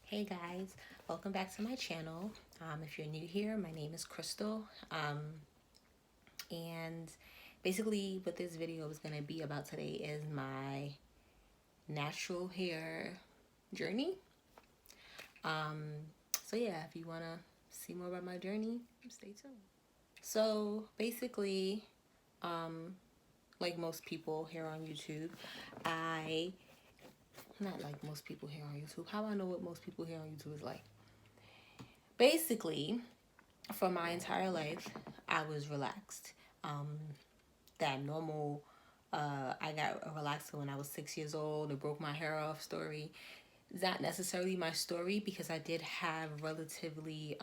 Hey guys, welcome back to my channel. If you're new here, my name is Crystal. And basically what this video is going to be about today is my natural hair journey. So yeah, if you want to see more about my journey, stay tuned. So basically, like most people here on YouTube, not like most people here on YouTube. How do I know what most people here on YouTube is like? Basically, for my entire life, I was relaxed. That normal, I got a relaxer when I was 6 years old. It broke my hair off story. It's not necessarily my story because I did have relatively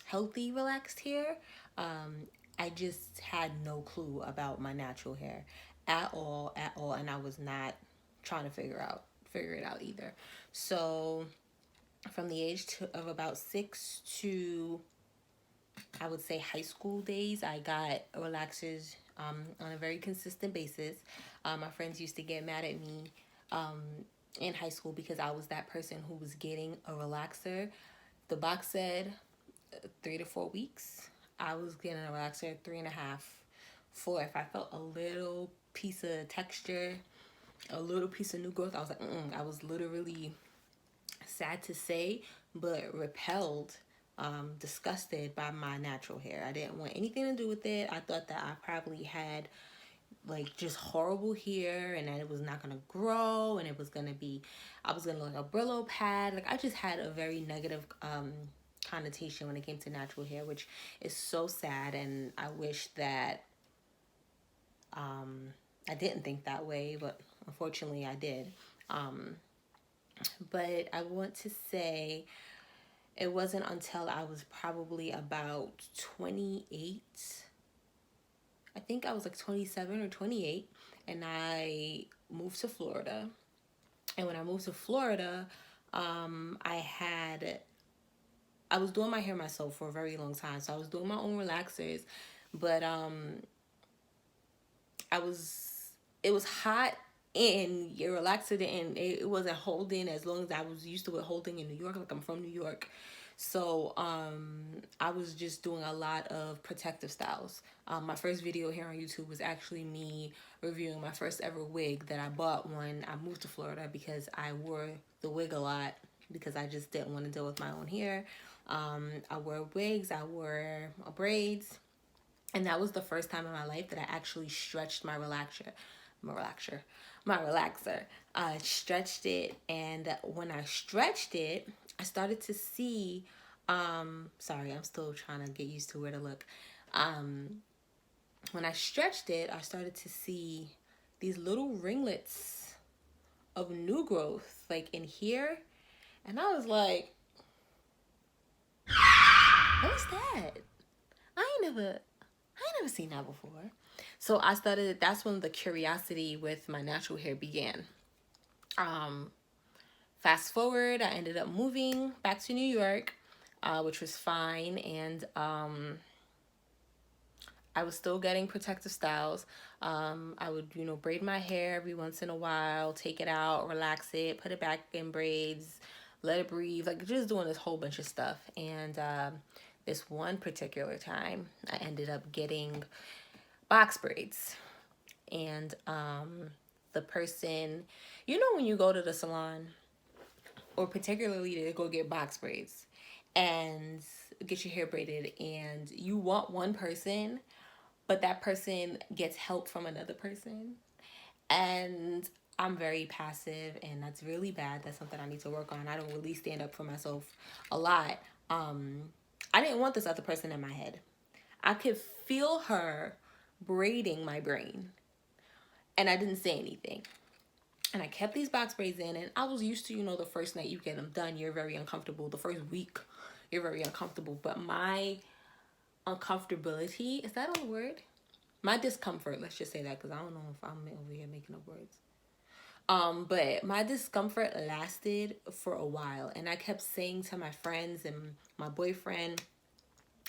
healthy relaxed hair. I just had no clue about my natural hair at all, and I was not trying to figure it out either. So from the of about 6 to, I would say, high school days, I got relaxers on a very consistent basis. My friends used to get mad at me in high school because I was that person who was getting a relaxer. The box said 3 to 4 weeks. I was getting a relaxer 3.5, 4. If I felt a little piece of texture, a little piece of new growth, I was like, I was literally, sad to say, but repelled, disgusted by my natural hair. I didn't want anything to do with it. I thought that I probably had like just horrible hair and that it was not gonna grow and it was gonna be, I was gonna look like a Brillo pad. Like I just had a very negative connotation when it came to natural hair, which is so sad. And I wish that I didn't think that way, but unfortunately I did. But I want to say it wasn't until I was probably about 28. I think I was like 27 or 28, and I moved to Florida. And when I moved to Florida, I was doing my hair myself for a very long time. So I was doing my own relaxers, but it was hot and your relaxer didn't, it wasn't holding as long as I was used to it holding in New York. Like I'm from New York. So I was just doing a lot of protective styles. My first video here on YouTube was actually me reviewing my first ever wig that I bought when I moved to Florida because I wore the wig a lot because I just didn't want to deal with my own hair. I wore wigs, I wore braids, and that was the first time in my life that I actually stretched my relaxer. I stretched it, and when I stretched it, I started to see, sorry, I'm still trying to get used to where to look. When I stretched it, I started to see these little ringlets of new growth, like in here. And I was like, what's that? I ain't never seen that before. So I started, that's when the curiosity with my natural hair began. Fast forward, I ended up moving back to New York, which was fine. And I was still getting protective styles. I would, braid my hair every once in a while, take it out, relax it, put it back in braids, let it breathe, like just doing this whole bunch of stuff. And this one particular time, I ended up getting box braids. And the person, when you go to the salon, or particularly to go get box braids and get your hair braided, and you want one person, but that person gets help from another person. And I'm very passive, and that's really bad. That's something I need to work on. I don't really stand up for myself a lot. I didn't want this other person in my head. I could feel her braiding my brain, and I didn't say anything. And I kept these box braids in, and I was used to, the first night you get them done, you're very uncomfortable. The first week, you're very uncomfortable. But my uncomfortability, is that a word? My discomfort, let's just say that, because I don't know if I'm over here making up words. But my discomfort lasted for a while, and I kept saying to my friends and my boyfriend,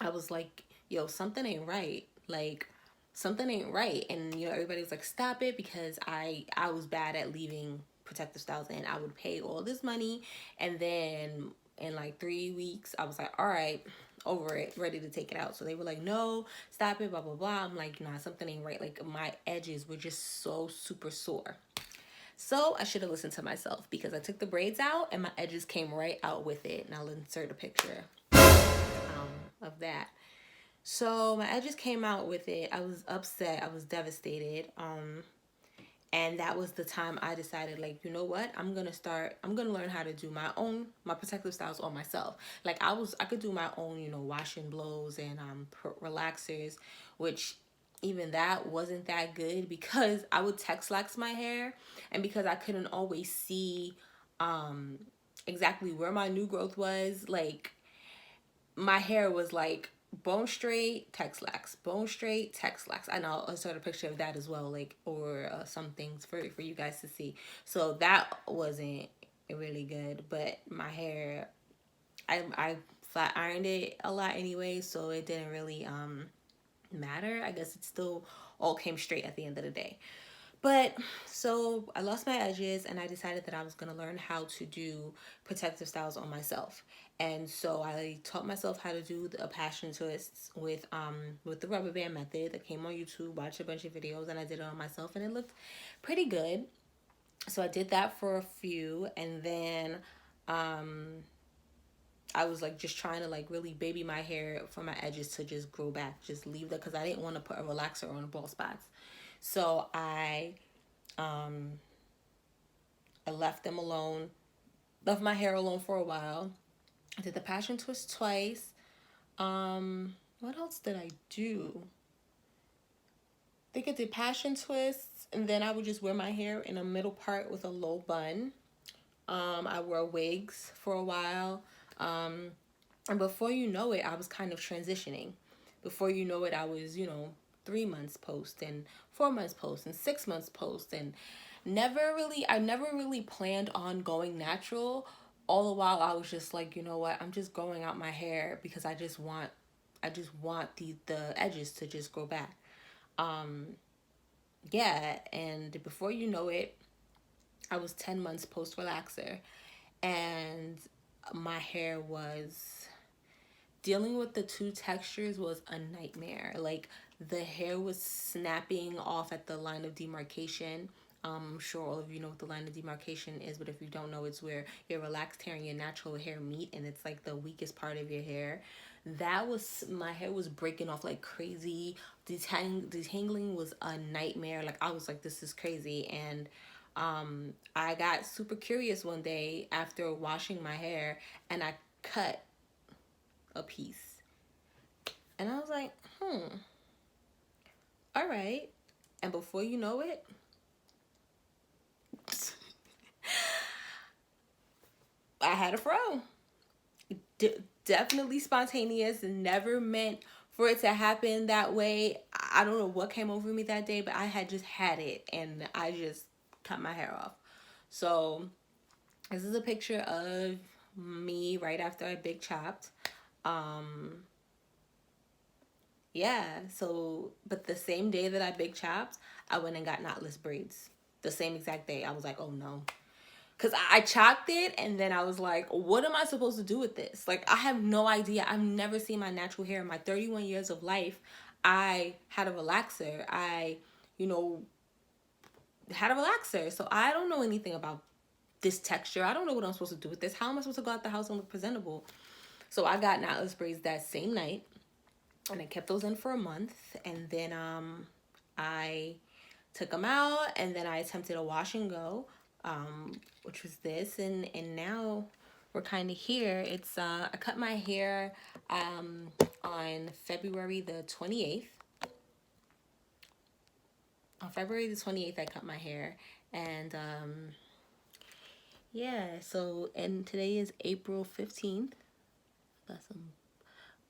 I was like, yo, something ain't right. Like, something ain't right. And, everybody was like, stop it, because I was bad at leaving Protective Styles, and I would pay all this money, and then in like 3 weeks I was like, all right, over it, ready to take it out. So they were like, no, stop it, blah blah blah. I'm like, nah, something ain't right. Like my edges were just so super sore. So I should have listened to myself, because I took the braids out and my edges came right out with it. And I'll insert a picture of that. So my edges came out with it. I was upset. I was devastated. And that was the time I decided, like, you know what? I'm gonna learn how to do my Protective Styles on myself. Like I could do my own, wash and blows and relaxers, which even that wasn't that good, because I would Texlax my hair, and because I couldn't always see exactly where my new growth was. Like my hair was like bone straight, Texlax, bone straight, Texlax. And I'll insert a picture of that as well, like, or some things for you guys to see. So that wasn't really good, but my hair, I flat ironed it a lot anyway, so it didn't really matter. I guess it still all came straight at the end of the day. But so I lost my edges, and I decided that I was going to learn how to do Protective Styles on myself. And so I taught myself how to do a passion twists with the rubber band method. That came on YouTube, watched a bunch of videos, and I did it on myself, and it looked pretty good. So I did that for a few, and then I was like just trying to like really baby my hair for my edges to just grow back, just leave that, because I didn't want to put a relaxer on the bald spots. So I left them alone, left my hair alone for a while. I did the passion twist twice. What else did I do? I think I did passion twists, and then I would just wear my hair in a middle part with a low bun. I wore wigs for a while. And before you know it, I was kind of transitioning. Before you know it, I was, 3 months post and 4 months post and 6 months post, and I never really planned on going natural. All the while I was just like, you know what, I'm just growing out my hair because I just want the edges to just grow back. Yeah, and before you know it, I was 10 months post relaxer, and my hair was, dealing with the two textures was a nightmare. Like the hair was snapping off at the line of demarcation. I'm sure all of you know what the line of demarcation is, but if you don't know, it's where your relaxed hair and your natural hair meet, and it's like the weakest part of your hair. My hair was breaking off like crazy. Detangling was a nightmare. Like I was like, this is crazy. And I got super curious one day after washing my hair, and I cut a piece. And I was like, all right. And before you know it, I had a fro. Definitely spontaneous, never meant for it to happen that way. I don't know what came over me that day, but I had just had it, and I just cut my hair off. So this is a picture of me right after I big chopped. Yeah, so, but the same day that I big chopped, I went and got knotless braids. The same exact day. I was like, oh no. Because I chopped it, and then I was like, what am I supposed to do with this? Like, I have no idea. I've never seen my natural hair. In my 31 years of life, I had a relaxer. Had a relaxer. So I don't know anything about this texture. I don't know what I'm supposed to do with this. How am I supposed to go out the house and look presentable? So I got knotless braids that same night, and I kept those in for a month, and then I took them out, and then I attempted a wash and go, which was this, and now we're kind of here. It's I cut my hair on February the 28th. On February the 28th, I cut my hair, and yeah, so, and today is April 15th. Got some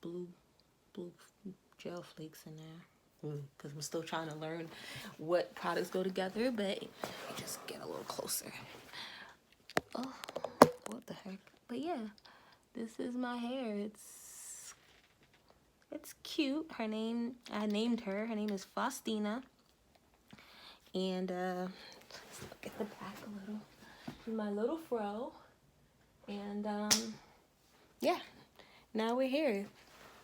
blue gel flakes in there, because I'm still trying to learn what products go together, but just get a little closer. Oh, what the heck? But yeah, this is my hair. It's cute. I named her. Her name is Faustina. And let's look at the back a little. my little fro. And yeah, now we're here.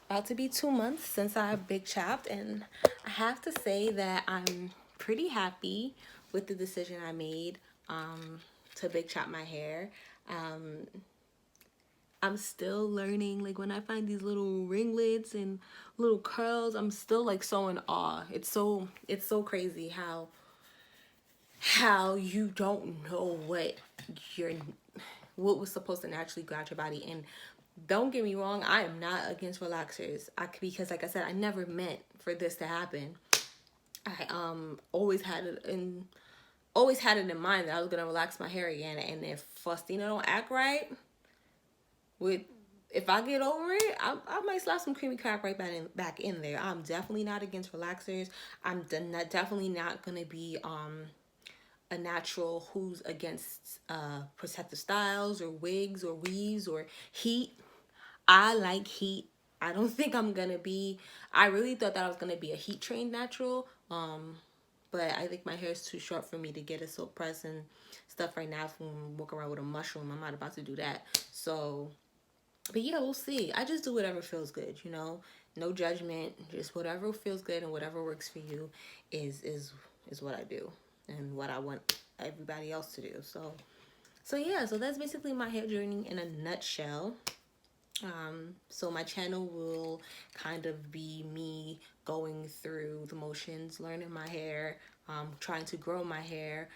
About to be 2 months since I big chopped, and I have to say that I'm pretty happy with the decision I made to big chop my hair. I'm still learning. Like when I find these little ringlets and little curls, I'm still like so in awe. It's so crazy how you don't know what was supposed to naturally go out your body. And don't get me wrong, I am not against relaxers. Because like I said, I never meant for this to happen. I always had it in mind that I was gonna relax my hair again. And if Faustina don't act right, with if I get over it, I might slap some creamy crack right back in there. I'm definitely not against relaxers. Definitely not gonna be a natural who's against protective styles or wigs or weaves or heat. I like heat. I don't think I'm gonna be. I really thought that I was gonna be a heat trained natural. But I think my hair is too short for me to get a silk press and stuff right now. From walk around with a mushroom, I'm not about to do that. So, but yeah, we'll see. I just do whatever feels good, you know. No judgment. Just whatever feels good and whatever works for you is what I do and what I want everybody else to do. So yeah. So that's basically my hair journey in a nutshell. So my channel will kind of be me going through the motions, learning my hair, trying to grow my hair,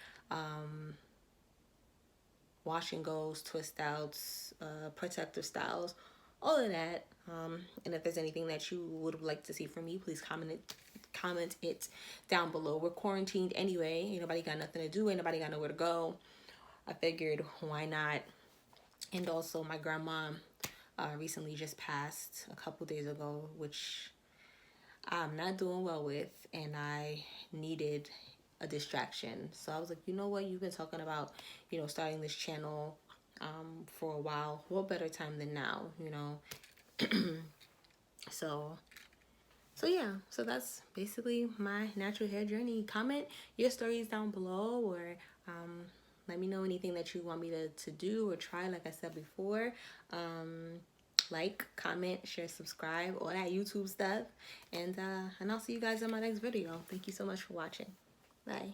wash and goes, twist outs, protective styles, all of that. And if there's anything that you would like to see from me, please comment it down below. We're quarantined anyway. Ain't nobody got nothing to do. Ain't nobody got nowhere to go. I figured, why not? And also, my grandma recently just passed a couple days ago, which I'm not doing well with, and I needed a distraction. So I was like, you know what? You've been talking about, starting this channel for a while. What better time than now, So, so yeah. So that's basically my natural hair journey. Comment your stories down below, or let me know anything that you want me to do or try. Like I said before, like, comment, share, subscribe, all that YouTube stuff. And I'll see you guys in my next video. Thank you so much for watching. Bye.